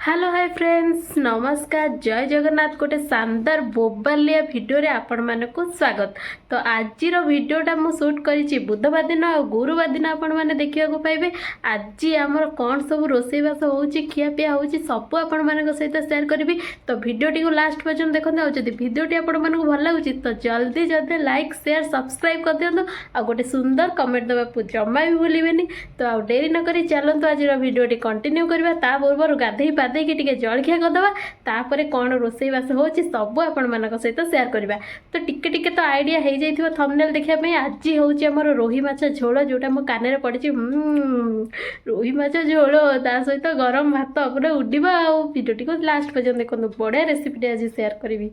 Hello hi friends नमस्कार जय जगन्नाथ गोटे शानदार बोबालिया भिडियो रे आपण मानकु स्वागत। तो आज भिडियोटा मु शूट करी बुधवार दिन और गुरुवार दिन आपण माने देखिया को पाइबे। आज आमर कौन सब रोसईबास होउची खियापिया होउची सब आपण मानक सहित शेयर करी। तो भिडियोटी को लास्ट पर्यंत देखते और जब भिडियोटी आपण मानक भल लगुची तो जल्दी जल्दी लाइक शेयर सब्सक्राइब कर दियंतु और गोटे सुंदर कमेंट देवा जमा भी भूलिबेनी। तो आ डेरी न करी चलंतु आज भिडियोटी कंटिन्यू करबा। ता पूर्व गाधई पाधई टिके जलखिया करदे तापर कौन रोसईबास होची सब आपण मानक सहित शेयर करबा। तो टिके टिके तो आइडिया हो जाइथिबो थंबनेल देखिया पे। आज होची हमर रोही माछ झोल जोटा मो काने रे पड़िची रोही माछ झोल ता सहित गरम भात पूरा उडिबा। आ वीडियोटी को लास्ट पर्यंत देखंतु बढ़िया रेसिपी आज शेयर करबी।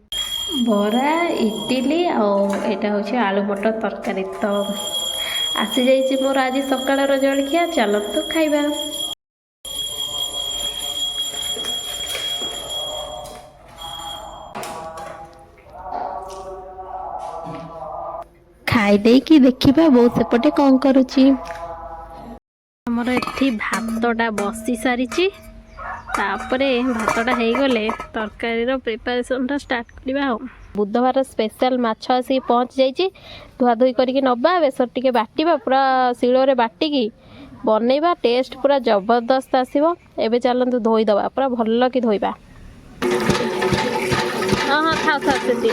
बरा इडली और एटा होची आलू मटर तरकारी। तो आसी जाइए मोर आज सकाळर जलखिया चलतु खाइबा। खाई दे कि देखिबा बहुत सेपटे कौन करुची। हमर एठी भातटा बसी सारिची तापरे भातटा हे गले तरकारीर प्रिपरेशनटा स्टार्ट करबा। बुधवार स्पेशल माछ आसी पहुँच जाइए धुआ धुई करके नबा बेसर टिके बाटिबा पूरा शिଳରେ बाटिकी बनैबा टेस्ट पूरा जबरदस्त आसीबो। एबे चलंतु धोई दबा पूरा भल कि धोइबा। हां हां खाओ खाओ सेती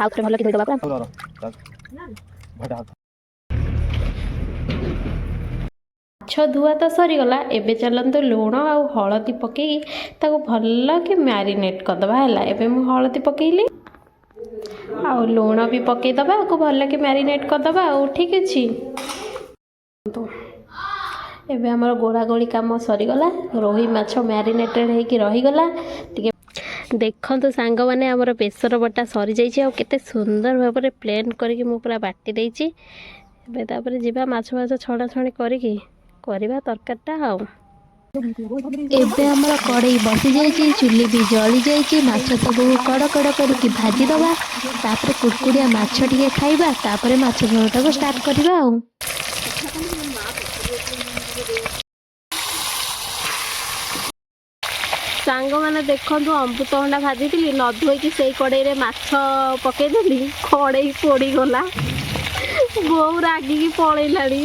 आउtre भल कि धोइ दबा पूरा। माछ धुआ तो सरीगला एबे चलंतु लुण आउ हलदी पकई ताको भल कि मैरिनेट करदबा हैला। एबे मु हलदी पकईली आउ लुण भी पकई दबा को भल कि मैरिनेट करदबा। आउ ठीक अछि एबे हमर गोड़ा गोड़ी काम सरीगला रोही माछ मैरिनेटेड हे कि रहीगला। टिके देखंतु सांग माने हमर बेसर बटा सरी जाइछि आ केते सुंदर भाबरे प्लेन करके मु पूरा बाटी देइछि। एबे तापर जिबा माछ माछ छणा छणी करके करबा तरकारीटा। हाउ एबे हमर कड़ई बसी जाइछि चुल्ली भी जली जाइछि माछ सब कड़ कड़ करके भाजी दबा तापर कुड़कुड़िया माछ टिके खाइबा तापर माछ झोलटा को स्टार्ट करबा। आउ सांग मैंने देखु अमृतभंडा भाजी न धोईकी से कड़े रे माछ पकईदेली कड़े पोड़गला बहु रागिकी पलैलाणी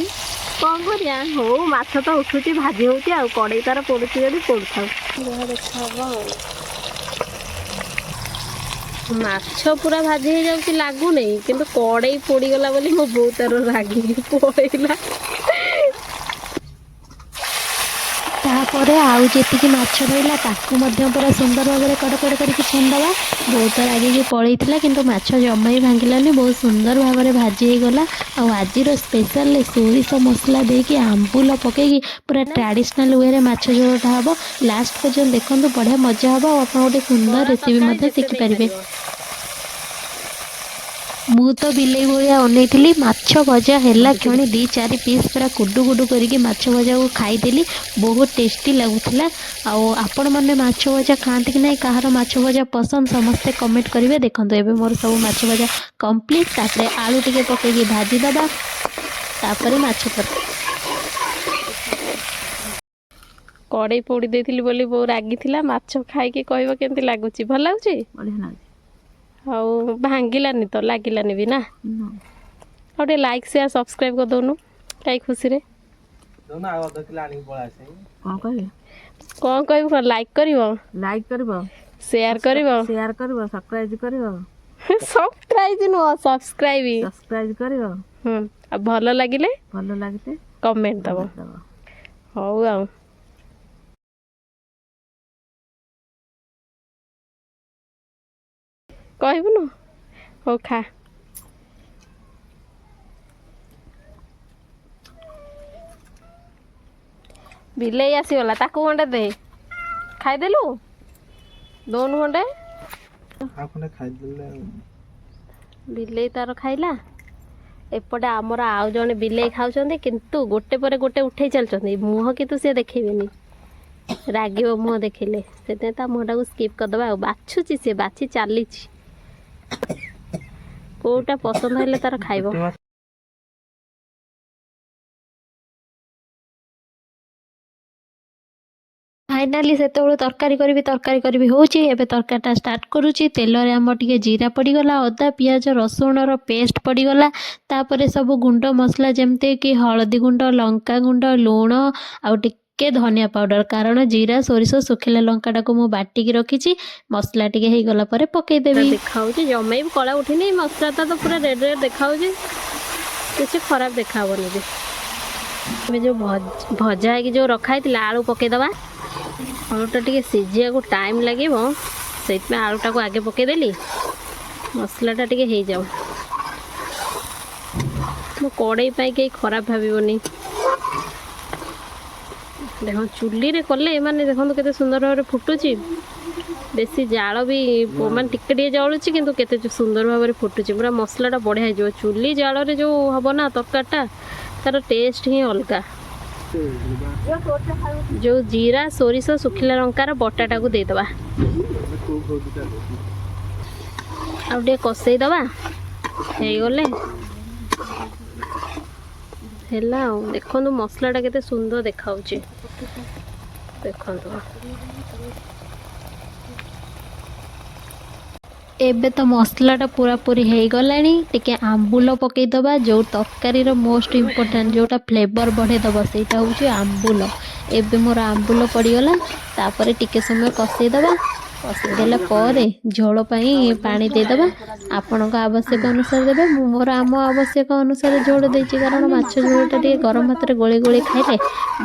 कौन करिया। हो माछ तो उठुची भाजी होती आ कड़े तार पोड़ुची जब पोड़ था देखा माछ पूरा भाजी हो जाऊँ लगुनि किंतु कड़े पोड़गला बोली मो बो तार रागिकी पलैला। तापरे आउ जेतिकी माछ रहिला ताकू मध्य पूरा सुंदर भाव कड़कड़ करके छाणीदबा। बहुत रागिकी पलैला किंतु माछ जमा ही भांगिलानी बहुत सुंदर भाव में भाजी हो गला। आज स्पेशल सोरिष मसला देकी आंबुल पकईकी पूरा ट्रेडिशनल वे माछ झोलटा हम लास्ट पर्यंत देखो बढ़िया मजा हम। आप गोटे सुंदर रेसिपी शिखिपारे। मु तो बिलेई भाया अनईली माछ भजा है क्षणी 2-4 पीस पूरा कुडु कुडु करके माछ भजा को खाईदेली बहुत टेस्टी लगुला। आपण मैंने माछ भजा खाते कि नहीं कहार माछ भजा पसंद समस्ते कमेंट करेंगे। देखो एबे मोर सब माछ भजा कंप्लीट तापरे आलू टिके पकईकी भाजी दबा तापरे माछ कड़े पोड़ी देथिली बोली बहु रागी थिला माछ खाइके कहबो केमती लागुची भल लागुची बढ़िया लागुची। हाउ भांगिलानी तो लागिलानी भी ना गोटे लाइक शेयर सब्सक्राइब कर दौनु कई खुशी रे कौन कह लाइक कर शेयर कर सब्सक्राइब नुह सब्सक्राइब कर भल लगिले कमेंट दब। हाउ आ कहबुनु हो खा बिलेई आसीगला ताकू खंडे दे खाईदेलु दोनु खंडे बिलेई तार खाइला। एपटे आमर आउ जने बिलेई खाउछंदी किंतु गोटे पर गोटे उठे चलछंदी मुह किंतु से देखेबेनी रागिब मुह देखिले से ता मुहटा को स्किप करदे बाछुची से बाछी चली कोटा पसंद है तार खाइब। फाइनाली से तरकारी करी होची एबे तरकारीटा स्टार्ट करुची। तेल रे आम टिके जीरा पड़ीगला अदा पियाज रसुण पेस्ट पड़ीगला तापर सब गुंड मसला जमते कि हलदी गुंड लंका गुंड लुण आउ टिके धनिया पाउडर कारण जीरा सोरिष सुखिला लंकाटा को मु बाटिकी रखी मसला टिके हो गला परे पकईदेवी। देखा जमे भी कला उठिनी मसला तो पूरा रेड रेड देखा किसी खराब देखा जो भजा जो रखाई आलू पकईदबा आलूटा टे सीझा को टाइम लगे से आलूटा को आगे पकईदेली मसलाटा टे हो जाओ मो कड़ई कहीं खराब भावनी देख चुली रे कले माने देखो केते सुंदर भाव फुटुची बेसी जाल भी मान टिके जलुची किंतु केते सुंदर भाव फुटुची पूरा मसलाटा बढ़िया हो चुली जाल रे जो हम ना तरकारीटा तार टेस्ट ही अलग जो जीरा सोरिष सुखिला लंकार बटाटा को देदबा आउ कषईदबा गले देखो मसलाटा केते सुंदर देखा देखो एबे तो मसलाटा पूरा पूरी हो गलानी टिके आंबुल पकईदबा जो तरकारी मोस्ट इम्पोर्टेंट जोटा फ्लेवर बढ़ेदब सेटा हूँ आंबुल। एबे मोर आंबुल पड़ीगला तापर टिके समय कषईदबा कषईदेला झोल पानी देदबा आपण आवश्यक अनुसार देवे मोर आम आवश्यक अनुसार झोल देची कारण माछ झोलटा टे गरम भात रे गोली गोली खाइले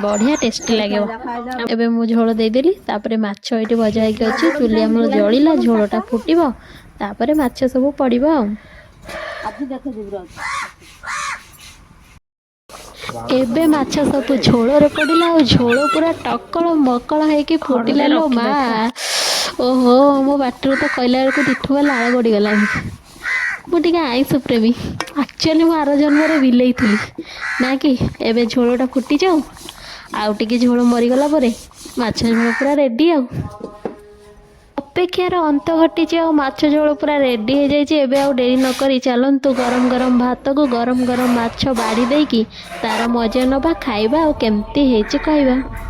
बढ़िया टेस्टी लगे। एबे मु झोल देदेली तापर माछ एटी भजा होइके अछि चुली आम जळिला झोलटा फुटिबो तापर माछ सब पड़िबो। एबे माछ सब झोल रे पड़िला झोल पूरा टकल मकल है फुटिला लो मा ओहो मो बाटर तो कहला बेलू दिठुआ लाल गड़ीगला मुझे आईस प्रेमी एक्चुअली मु आर जन्म बिलई थी ना कि एबे झोलटा फुटी जाऊ आउ टिके झोल मरीगला परे माछ झोल पूरा रेडी अपेक्षार अंत घटी माछ झोल पूरा रेडी हो जाए। एबे आउ डेरी न करी चलतु गरम गरम भात को गरम गरम माछ बाड़ी देकी तार मजा नबा खाइबा आ केमती हेची कहबा।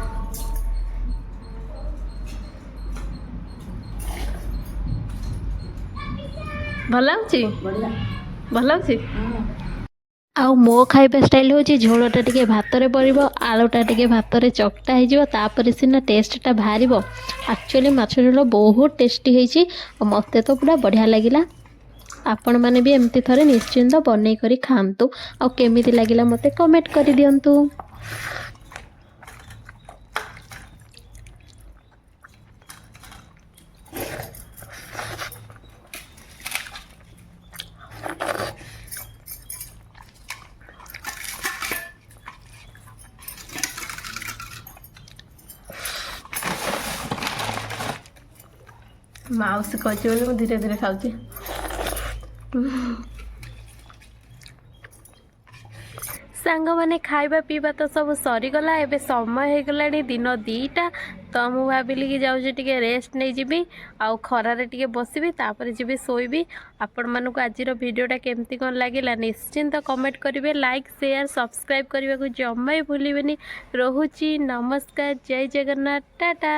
भल आउ मो खाइबा स्टाइल हो झोलटा टिके भात रे पड़िबो आलूटा टिके भात रे चकटा हो जिवो तापर सिना टेस्टटा बाहरिबो। एक्चुअली माछ झोल बहुत टेस्टी होईची मते तो पूरा बढ़िया लगिला। आपण माने भी एमती थरे निश्चिंत बनै करी खांतु आ केमिति लागिला मते कमेंट करि दियंतु। माउस कहते बोले धीरे धीरे खाऊँ सांग मैंने खाइबा पीवा तो सब सरीगला एबे समय हो गला दिन 2टा तो मु भाविली कि जाऊँ टिके रेस्ट नहीं जीवी आउ खरारे टिके बसबी तापर जीवी सोईबी। आपण मानक आज भिडियोटा केमती कौन लगिला निश्चिंत कमेंट करेंगे लाइक शेयर सब्सक्राइब करने को जमा भूलिए। रोहुची नमस्कार जय जगन्नाथ टाटा।